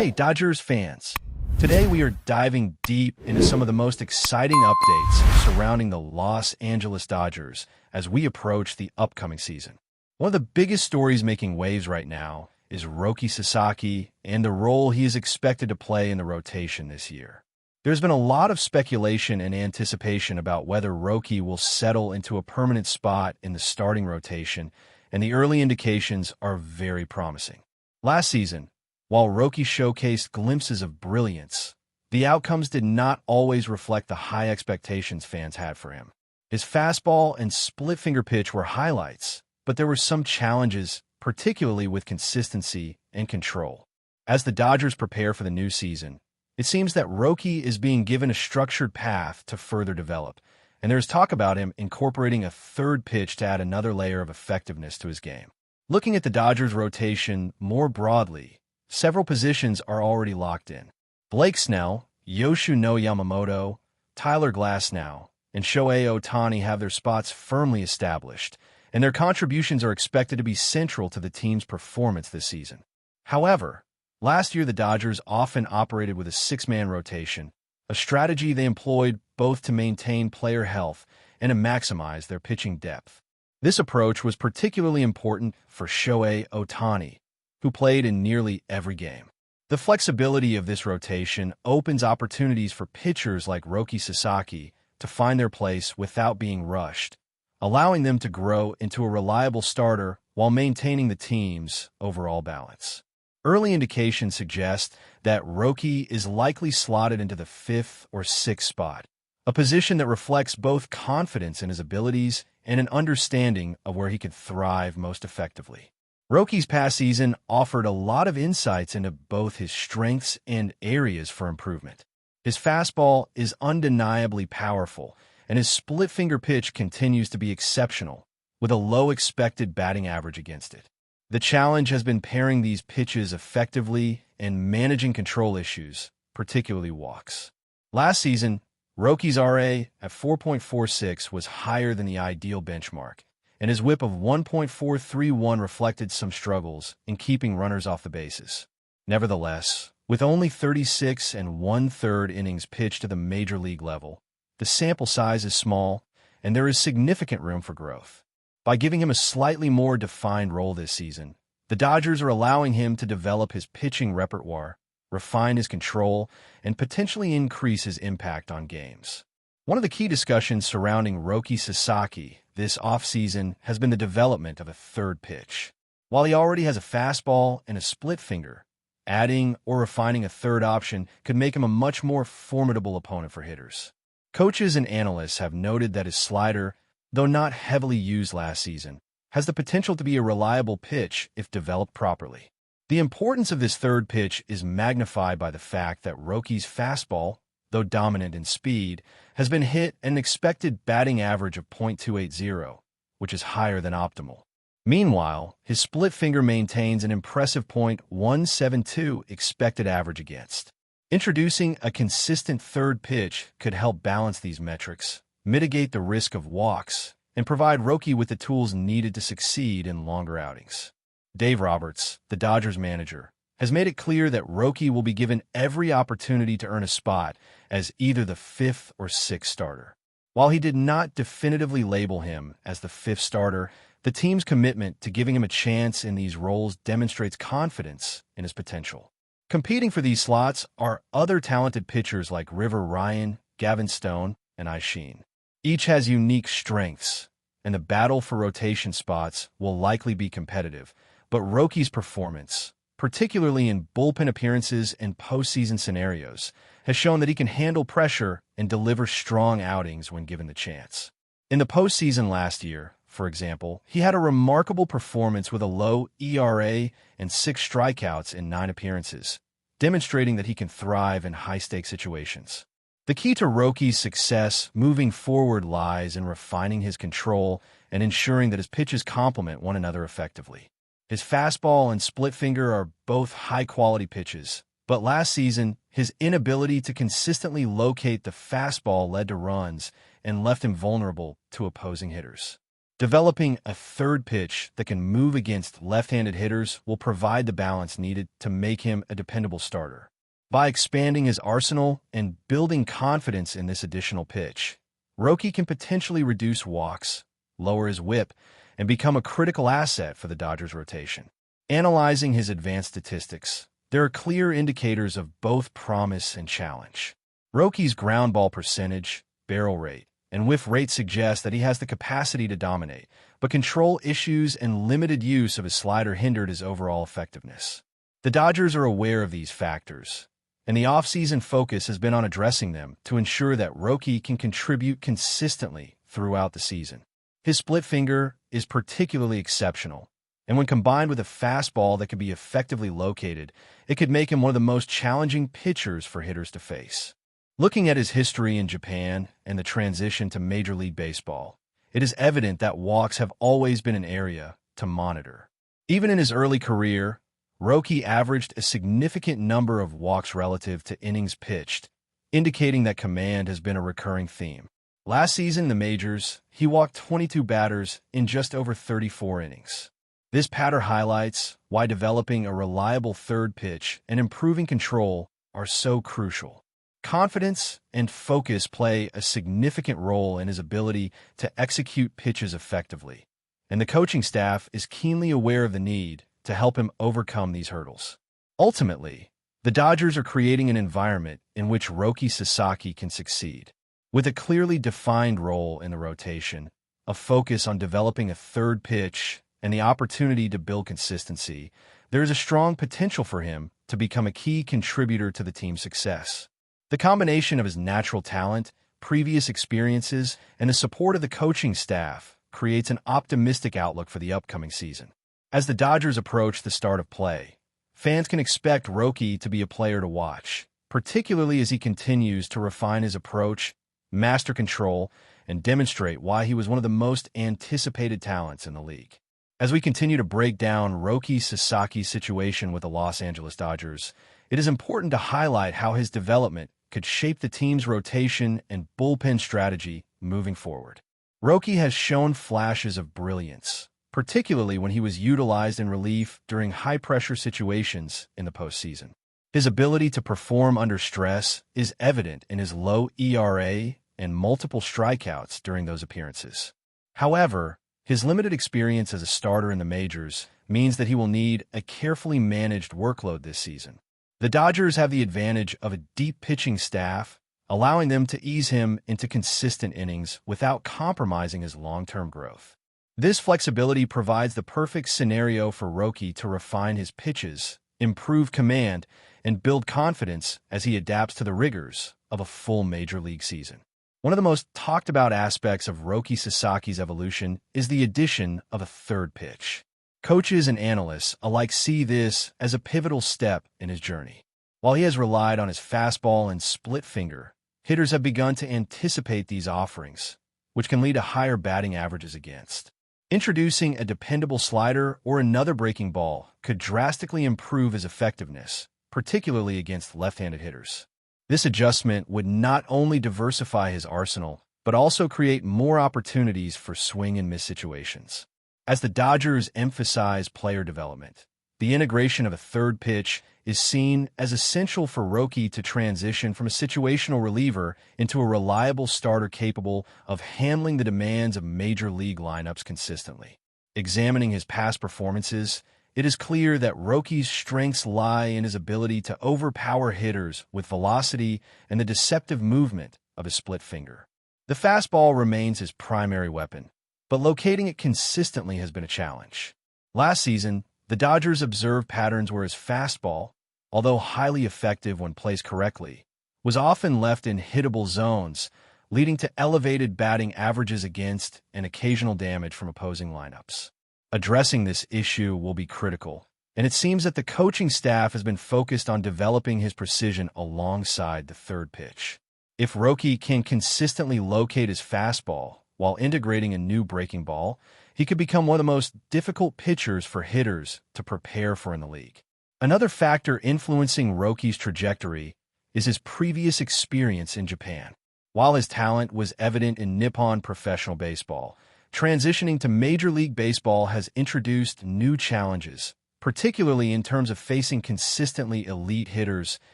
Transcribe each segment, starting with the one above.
Hey, Dodgers fans. Today we are diving deep into some of the most exciting updates surrounding the Los Angeles Dodgers as we approach the upcoming season. One of the biggest stories making waves right now is Roki Sasaki and the role he is expected to play in the rotation this year. There's been a lot of speculation and anticipation about whether Roki will settle into a permanent spot in the starting rotation, and the early indications are very promising. Last season, while Roki showcased glimpses of brilliance, the outcomes did not always reflect the high expectations fans had for him. His fastball and split-finger pitch were highlights, but there were some challenges, particularly with consistency and control. As the Dodgers prepare for the new season, it seems that Roki is being given a structured path to further develop, and there's talk about him incorporating a third pitch to add another layer of effectiveness to his game. Looking at the Dodgers' rotation more broadly, several positions are already locked in. Blake Snell, Yoshino Yamamoto, Tyler Glasnow, and Shohei Ohtani have their spots firmly established, and their contributions are expected to be central to the team's performance this season. However, last year the Dodgers often operated with a six-man rotation, a strategy they employed both to maintain player health and to maximize their pitching depth. This approach was particularly important for Shohei Ohtani, who played in nearly every game. The flexibility of this rotation opens opportunities for pitchers like Roki Sasaki to find their place without being rushed, allowing them to grow into a reliable starter while maintaining the team's overall balance. Early indications suggest that Roki is likely slotted into the fifth or sixth spot, a position that reflects both confidence in his abilities and an understanding of where he could thrive most effectively. Roki's past season offered a lot of insights into both his strengths and areas for improvement. His fastball is undeniably powerful, and his split-finger pitch continues to be exceptional, with a low expected batting average against it. The challenge has been pairing these pitches effectively and managing control issues, particularly walks. Last season, Roki's RA at 4.46 was higher than the ideal benchmark, and his whip of 1.431 reflected some struggles in keeping runners off the bases. Nevertheless, with only 36 and one-third innings pitched at the major league level, the sample size is small, and there is significant room for growth. By giving him a slightly more defined role this season, the Dodgers are allowing him to develop his pitching repertoire, refine his control, and potentially increase his impact on games. One of the key discussions surrounding Roki Sasaki this offseason has been the development of a third pitch. While he already has a fastball and a split finger, adding or refining a third option could make him a much more formidable opponent for hitters. Coaches and analysts have noted that his slider, though not heavily used last season, has the potential to be a reliable pitch if developed properly. The importance of this third pitch is magnified by the fact that Roki's fastball, though dominant in speed, has been hit at an expected batting average of .280, which is higher than optimal. Meanwhile, his split finger maintains an impressive .172 expected average against. Introducing a consistent third pitch could help balance these metrics, mitigate the risk of walks, and provide Roki with the tools needed to succeed in longer outings. Dave Roberts, the Dodgers manager, has made it clear that Roki will be given every opportunity to earn a spot as either the fifth or sixth starter. While he did not definitively label him as the fifth starter, the team's commitment to giving him a chance in these roles demonstrates confidence in his potential. Competing for these slots are other talented pitchers like River Ryan, Gavin Stone, and Aishin. Each has unique strengths, and the battle for rotation spots will likely be competitive, but Roki's performance, particularly in bullpen appearances and postseason scenarios, has shown that he can handle pressure and deliver strong outings when given the chance. In the postseason last year, for example, he had a remarkable performance with a low ERA and 6 strikeouts in 9 appearances, demonstrating that he can thrive in high-stakes situations. The key to Roki's success moving forward lies in refining his control and ensuring that his pitches complement one another effectively. His fastball and split finger are both high-quality pitches, but last season, his inability to consistently locate the fastball led to runs and left him vulnerable to opposing hitters. Developing a third pitch that can move against left-handed hitters will provide the balance needed to make him a dependable starter. By expanding his arsenal and building confidence in this additional pitch, Roki can potentially reduce walks, lower his whip, and become a critical asset for the Dodgers' rotation. Analyzing his advanced statistics, there are clear indicators of both promise and challenge. Roki's ground ball percentage, barrel rate, and whiff rate suggest that he has the capacity to dominate, but control issues and limited use of his slider hindered his overall effectiveness. The Dodgers are aware of these factors, and the offseason focus has been on addressing them to ensure that Roki can contribute consistently throughout the season. His split finger is particularly exceptional, and when combined with a fastball that can be effectively located, it could make him one of the most challenging pitchers for hitters to face. Looking at his history in Japan and the transition to Major League Baseball, it is evident that walks have always been an area to monitor. Even in his early career, Roki averaged a significant number of walks relative to innings pitched, indicating that command has been a recurring theme. Last season in the majors, he walked 22 batters in just over 34 innings. This pattern highlights why developing a reliable third pitch and improving control are so crucial. Confidence and focus play a significant role in his ability to execute pitches effectively, and the coaching staff is keenly aware of the need to help him overcome these hurdles. Ultimately, the Dodgers are creating an environment in which Roki Sasaki can succeed. With a clearly defined role in the rotation, a focus on developing a third pitch, and the opportunity to build consistency, there is a strong potential for him to become a key contributor to the team's success. The combination of his natural talent, previous experiences, and the support of the coaching staff creates an optimistic outlook for the upcoming season. As the Dodgers approach the start of play, fans can expect Roki to be a player to watch, particularly as he continues to refine his approach, master control, and demonstrate why he was one of the most anticipated talents in the league. As we continue to break down Roki Sasaki's situation with the Los Angeles Dodgers, it is important to highlight how his development could shape the team's rotation and bullpen strategy moving forward. Roki has shown flashes of brilliance, particularly when he was utilized in relief during high-pressure situations in the postseason. His ability to perform under stress is evident in his low ERA and multiple strikeouts during those appearances. However, his limited experience as a starter in the majors means that he will need a carefully managed workload this season. The Dodgers have the advantage of a deep pitching staff, allowing them to ease him into consistent innings without compromising his long-term growth. This flexibility provides the perfect scenario for Roki to refine his pitches, improve command, and build confidence as he adapts to the rigors of a full major league season. One of the most talked about aspects of Roki Sasaki's evolution is the addition of a third pitch. Coaches and analysts alike see this as a pivotal step in his journey. While he has relied on his fastball and split finger, hitters have begun to anticipate these offerings, which can lead to higher batting averages against. Introducing a dependable slider or another breaking ball could drastically improve his effectiveness, particularly against left-handed hitters. This adjustment would not only diversify his arsenal, but also create more opportunities for swing and miss situations. As the Dodgers emphasize player development, the integration of a third pitch is seen as essential for Roki to transition from a situational reliever into a reliable starter capable of handling the demands of major league lineups consistently. Examining his past performances, it is clear that Roki's strengths lie in his ability to overpower hitters with velocity and the deceptive movement of his split finger. The fastball remains his primary weapon, but locating it consistently has been a challenge. Last season, the Dodgers observed patterns where his fastball, although highly effective when placed correctly, was often left in hittable zones, leading to elevated batting averages against and occasional damage from opposing lineups. Addressing this issue will be critical, and it seems that the coaching staff has been focused on developing his precision alongside the third pitch. If Roki can consistently locate his fastball while integrating a new breaking ball, he could become one of the most difficult pitchers for hitters to prepare for in the league. Another factor influencing Roki's trajectory is his previous experience in Japan. While his talent was evident in Nippon professional baseball, transitioning to Major League Baseball has introduced new challenges, particularly in terms of facing consistently elite hitters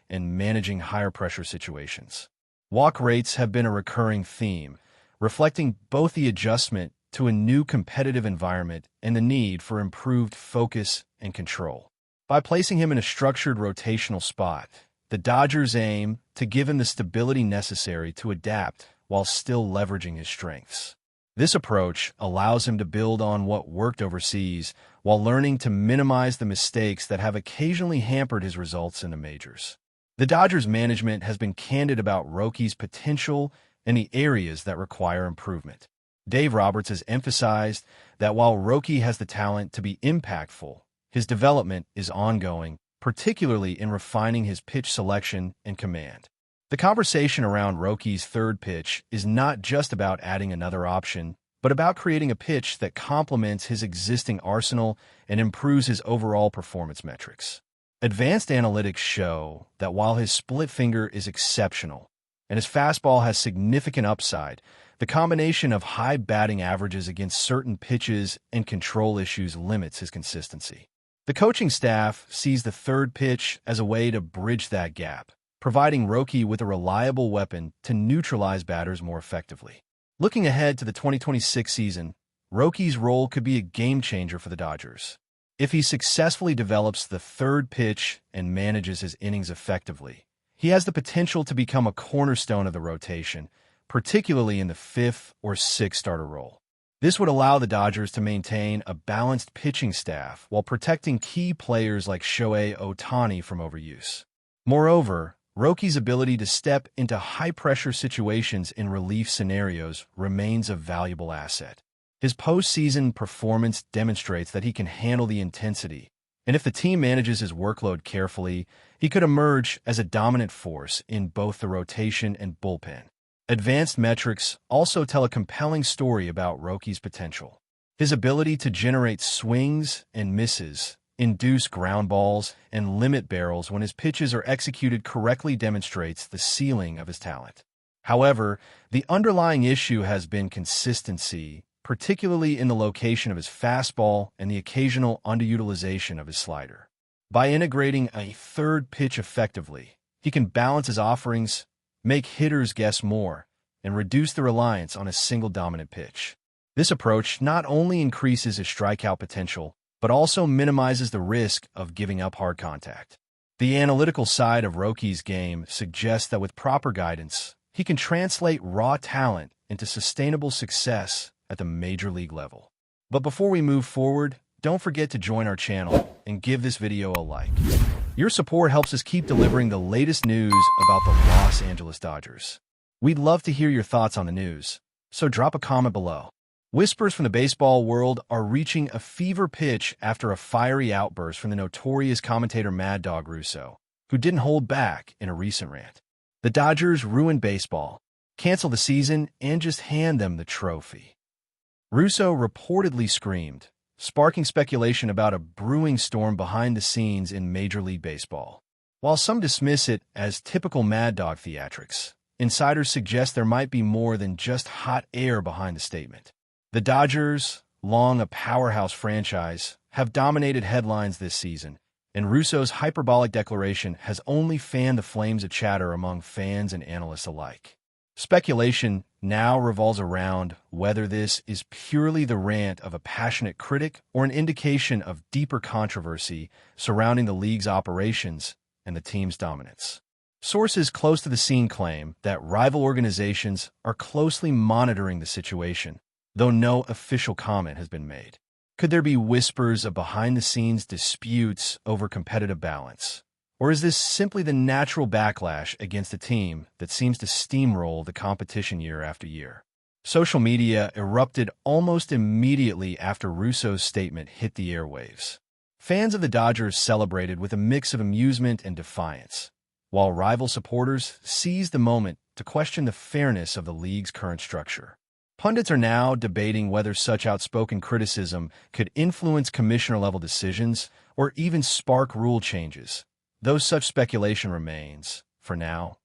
and managing higher-pressure situations. Walk rates have been a recurring theme, reflecting both the adjustment to a new competitive environment and the need for improved focus and control. By placing him in a structured rotational spot, the Dodgers aim to give him the stability necessary to adapt while still leveraging his strengths. This approach allows him to build on what worked overseas while learning to minimize the mistakes that have occasionally hampered his results in the majors. The Dodgers management has been candid about Roki's potential and the areas that require improvement. Dave Roberts has emphasized that while Roki has the talent to be impactful, his development is ongoing, particularly in refining his pitch selection and command. The conversation around Roki's third pitch is not just about adding another option, but about creating a pitch that complements his existing arsenal and improves his overall performance metrics. Advanced analytics show that while his split finger is exceptional and his fastball has significant upside, the combination of high batting averages against certain pitches and control issues limits his consistency. The coaching staff sees the third pitch as a way to bridge that gap, providing Roki with a reliable weapon to neutralize batters more effectively. Looking ahead to the 2026 season, Roki's role could be a game-changer for the Dodgers. If he successfully develops the third pitch and manages his innings effectively, he has the potential to become a cornerstone of the rotation, particularly in the fifth or sixth starter role. This would allow the Dodgers to maintain a balanced pitching staff while protecting key players like Shohei Ohtani from overuse. Moreover, Roki's ability to step into high-pressure situations in relief scenarios remains a valuable asset. His postseason performance demonstrates that he can handle the intensity, and if the team manages his workload carefully, he could emerge as a dominant force in both the rotation and bullpen. Advanced metrics also tell a compelling story about Roki's potential. His ability to generate swings and misses, induce ground balls, and limit barrels when his pitches are executed correctly demonstrates the ceiling of his talent. However, the underlying issue has been consistency, particularly in the location of his fastball and the occasional underutilization of his slider. By integrating a third pitch effectively, he can balance his offerings, make hitters guess more, and reduce the reliance on a single dominant pitch. This approach not only increases his strikeout potential, but also minimizes the risk of giving up hard contact. The analytical side of Roki's game suggests that with proper guidance, he can translate raw talent into sustainable success at the major league level. But before we move forward, don't forget to join our channel and give this video a like. Your support helps us keep delivering the latest news about the Los Angeles Dodgers. We'd love to hear your thoughts on the news, so drop a comment below. Whispers from the baseball world are reaching a fever pitch after a fiery outburst from the notorious commentator Mad Dog Russo, who didn't hold back in a recent rant. The Dodgers ruined baseball, cancel the season, and just hand them the trophy. Russo reportedly screamed, sparking speculation about a brewing storm behind the scenes in Major League Baseball. While some dismiss it as typical Mad Dog theatrics, insiders suggest there might be more than just hot air behind the statement. The Dodgers, long a powerhouse franchise, have dominated headlines this season, and Russo's hyperbolic declaration has only fanned the flames of chatter among fans and analysts alike. Speculation now revolves around whether this is purely the rant of a passionate critic or an indication of deeper controversy surrounding the league's operations and the team's dominance. Sources close to the scene claim that rival organizations are closely monitoring the situation, though no official comment has been made. Could there be whispers of behind-the-scenes disputes over competitive balance? Or is this simply the natural backlash against a team that seems to steamroll the competition year after year? Social media erupted almost immediately after Russo's statement hit the airwaves. Fans of the Dodgers celebrated with a mix of amusement and defiance, while rival supporters seized the moment to question the fairness of the league's current structure. Pundits are now debating whether such outspoken criticism could influence commissioner-level decisions or even spark rule changes, though such speculation remains, for now,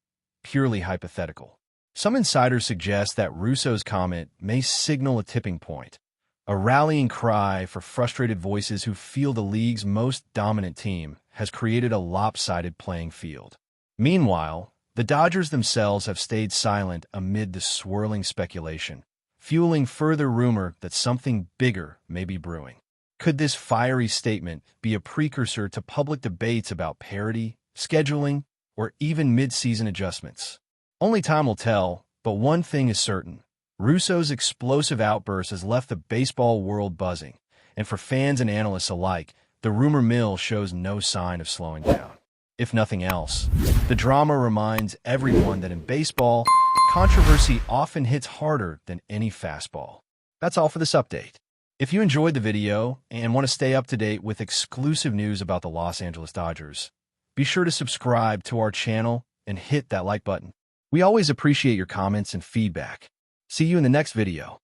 purely hypothetical. Some insiders suggest that Russo's comment may signal a tipping point, a rallying cry for frustrated voices who feel the league's most dominant team has created a lopsided playing field. Meanwhile, the Dodgers themselves have stayed silent amid the swirling speculation, fueling further rumor that something bigger may be brewing. Could this fiery statement be a precursor to public debates about parity, scheduling, or even mid-season adjustments? Only time will tell, but one thing is certain. Russo's explosive outburst has left the baseball world buzzing, and for fans and analysts alike, the rumor mill shows no sign of slowing down. If nothing else, the drama reminds everyone that in baseball, controversy often hits harder than any fastball. That's all for this update. If you enjoyed the video and want to stay up to date with exclusive news about the Los Angeles Dodgers, be sure to subscribe to our channel and hit that like button. We always appreciate your comments and feedback. See you in the next video.